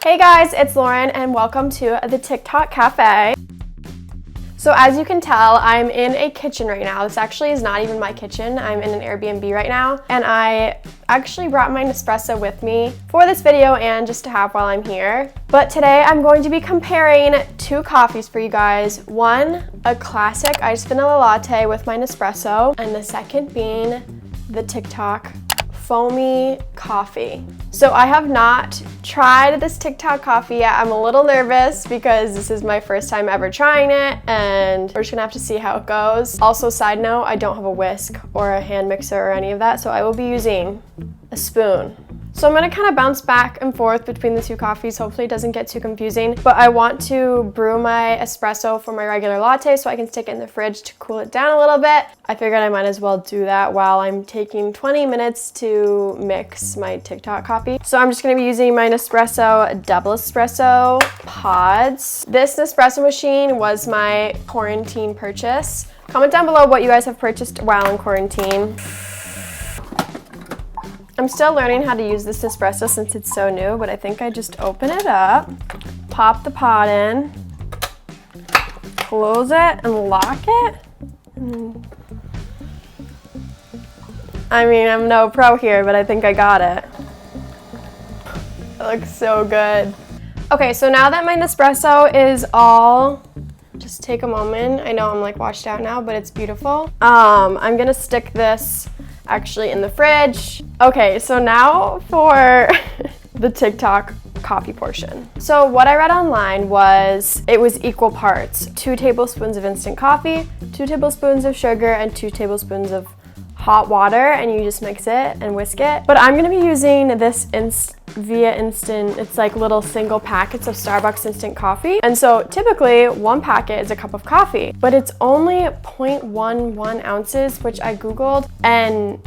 Hey guys, it's Lauren and welcome to the TikTok Cafe. So as you can tell, I'm in a kitchen right now. This actually is not even my kitchen. I'm in an Airbnb right now, and I actually brought my Nespresso with me for this video and just to have while I'm here. But today I'm going to be comparing two coffees for you guys. One, a classic iced vanilla latte with my Nespresso, and the second being the TikTok foamy coffee. So I have not tried this TikTok coffee yet. I'm a little nervous because this is my first time ever trying it and we're just gonna have to see how it goes. Also, side note, I don't have a whisk or a hand mixer or any of that, so I will be using a spoon. So I'm gonna kind of bounce back and forth between the two coffees. Hopefully it doesn't get too confusing, but I want to brew my espresso for my regular latte so I can stick it in the fridge to cool it down a little bit. I figured I might as well do that while I'm taking 20 minutes to mix my TikTok coffee. So I'm just gonna be using my Nespresso double espresso pods. This Nespresso machine was my quarantine purchase. Comment down below what you guys have purchased while in quarantine. I'm still learning how to use this Nespresso since it's so new, but I think I just open it up, pop the pot in, close it, and lock it. I mean, I'm no pro here, but I think I got it. It looks so good. Okay, so now that my Nespresso is all, just take a moment. I know I'm like washed out now, but it's beautiful. I'm gonna stick this actually in the fridge. Okay, so now for the TikTok coffee portion. So what I read online was it was equal parts. 2 tablespoons of instant coffee, 2 tablespoons of sugar, and 2 tablespoons of hot water, and you just mix it and whisk it. But I'm gonna be using this Via Instant, it's like little single packets of Starbucks instant coffee. And so typically 1 packet is a cup of coffee, but it's only 0.11 ounces, which I Googled, and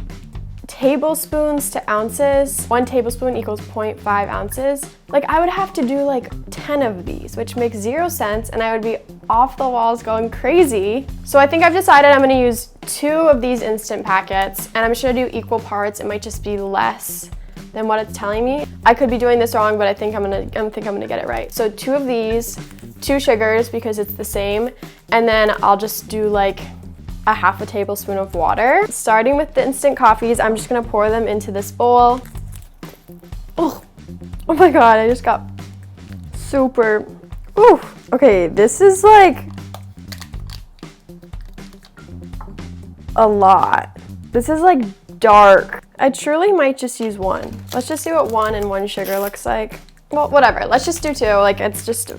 tablespoons to ounces, 1 tablespoon equals 0.5 ounces. Like I would have to do like 10 of these, which makes 0 sense, and I would be off the walls going crazy. So I think I've decided I'm gonna use 2 of these instant packets, and I'm just gonna do equal parts. It might just be less than what it's telling me. I could be doing this wrong, but I think I'm gonna get it right. So 2 of these, 2 sugars because it's the same, and then I'll just do like a half a tablespoon of water. Starting with the instant coffees, I'm just gonna pour them into this bowl. Oh my God, I just got super, ooh. Okay, this is like a lot. This is like dark. I truly might just use 1. Let's just see what 1 and 1 sugar looks like. Well, whatever, let's just do 2. Like it's just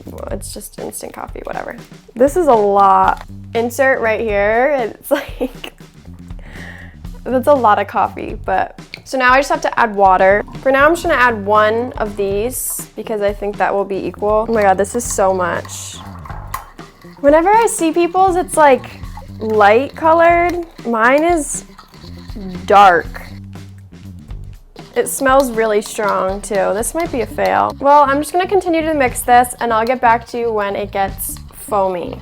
instant coffee, whatever. This is a lot. Insert right here, it's like, that's a lot of coffee, but. So now I just have to add water. For now, I'm just gonna add 1 of these because I think that will be equal. Oh my God, this is so much. Whenever I see people's, it's like light colored. Mine is dark. It smells really strong too. This might be a fail. Well, I'm just gonna continue to mix this and I'll get back to you when it gets foamy.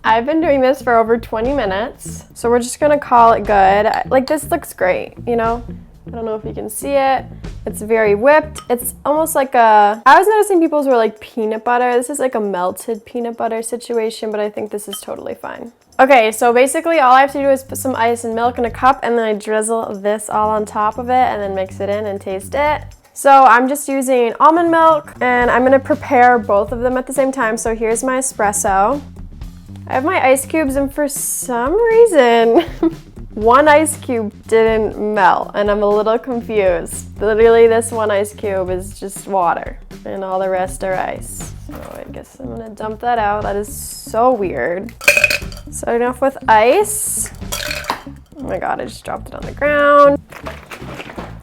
I've been doing this for over 20 minutes, so we're just gonna call it good. Like this looks great, you know? I don't know if you can see it. It's very whipped. It's almost like I was noticing people's were like peanut butter. This is like a melted peanut butter situation, but I think this is totally fine. Okay, so basically all I have to do is put some ice and milk in a cup and then I drizzle this all on top of it and then mix it in and taste it. So I'm just using almond milk and I'm gonna prepare both of them at the same time. So here's my espresso. I have my ice cubes and for some reason, 1 ice cube didn't melt and I'm a little confused. Literally this 1 ice cube is just water and all the rest are ice. So I guess I'm gonna dump that out. That is so weird. Starting off with ice. Oh my God, I just dropped it on the ground.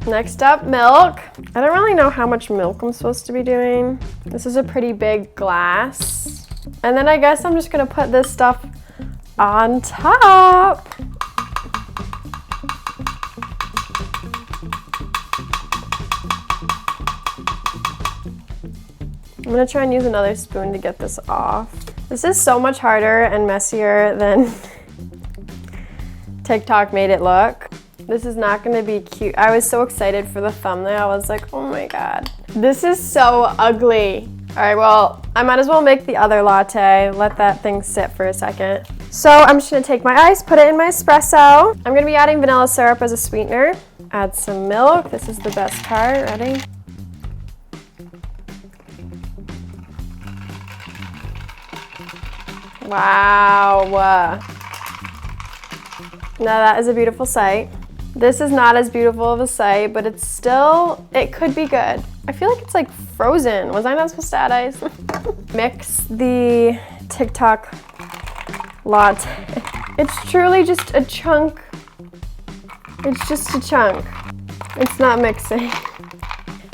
Next up, milk. I don't really know how much milk I'm supposed to be doing. This is a pretty big glass. And then I guess I'm just gonna put this stuff on top. I'm gonna try and use another spoon to get this off. This is so much harder and messier than TikTok made it look. This is not gonna be cute. I was so excited for the thumbnail. I was like, oh my God. This is so ugly. All right, well, I might as well make the other latte. Let that thing sit for a second. So I'm just gonna take my ice, put it in my espresso. I'm gonna be adding vanilla syrup as a sweetener. Add some milk. This is the best part. Ready? Wow. Now that is a beautiful sight. This is not as beautiful of a sight, but it's still, it could be good. I feel like it's like frozen. Was I not supposed to add ice? Mix the TikTok latte. It's truly just a chunk. It's just a chunk. It's not mixing.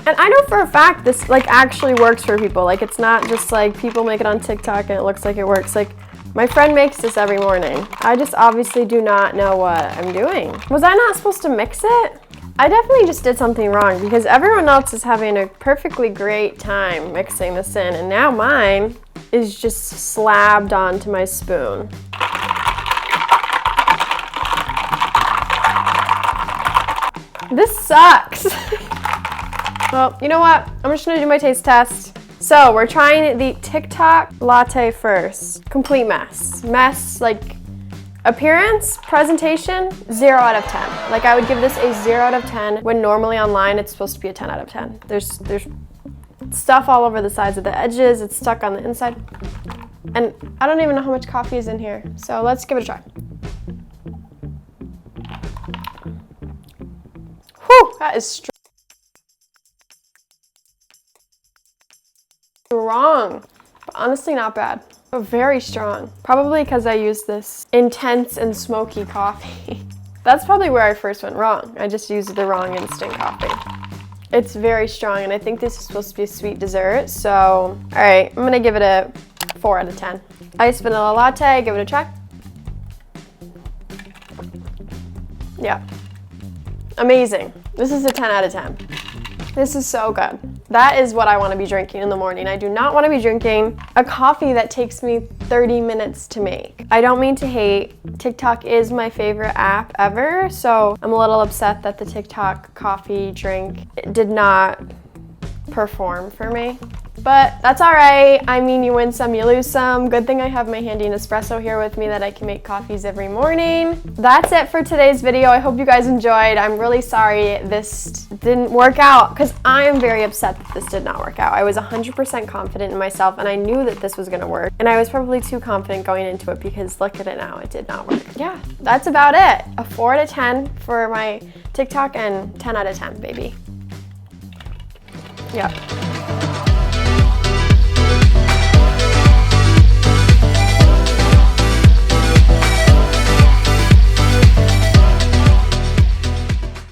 And I know for a fact this like actually works for people. Like it's not just like people make it on TikTok and it looks like it works. Like my friend makes this every morning. I just obviously do not know what I'm doing. Was I not supposed to mix it? I definitely just did something wrong because everyone else is having a perfectly great time mixing this in, and now mine is just slabbed onto my spoon. This sucks. Well, you know what? I'm just gonna do my taste test. So we're trying the TikTok latte first. Complete mess. Mess, like appearance, presentation, 0 out of 10. Like I would give this a 0 out of 10 when normally online it's supposed to be a 10 out of 10. There's stuff all over the sides of the edges. It's stuck on the inside. And I don't even know how much coffee is in here. So let's give it a try. Whew, that is strong, but honestly not bad. But very strong. Probably because I used this intense and smoky coffee. That's probably where I first went wrong. I just used the wrong instant coffee. It's very strong, and I think this is supposed to be a sweet dessert, so all right, I'm gonna give it a 4 out of 10. Iced vanilla latte, give it a try. Yeah, amazing. This is a 10 out of 10. This is so good. That is what I want to be drinking in the morning. I do not want to be drinking a coffee that takes me 30 minutes to make. I don't mean to hate. TikTok is my favorite app ever, so I'm a little upset that the TikTok coffee drink did not perform for me. But that's all right. I mean, you win some, you lose some. Good thing I have my handy Nespresso here with me that I can make coffees every morning. That's it for today's video. I hope you guys enjoyed. I'm really sorry this didn't work out because I am very upset that this did not work out. I was 100% confident in myself and I knew that this was gonna work. And I was probably too confident going into it because look at it now, it did not work. Yeah, that's about it. A 4 out of 10 for my TikTok and 10 out of 10, baby. Yep.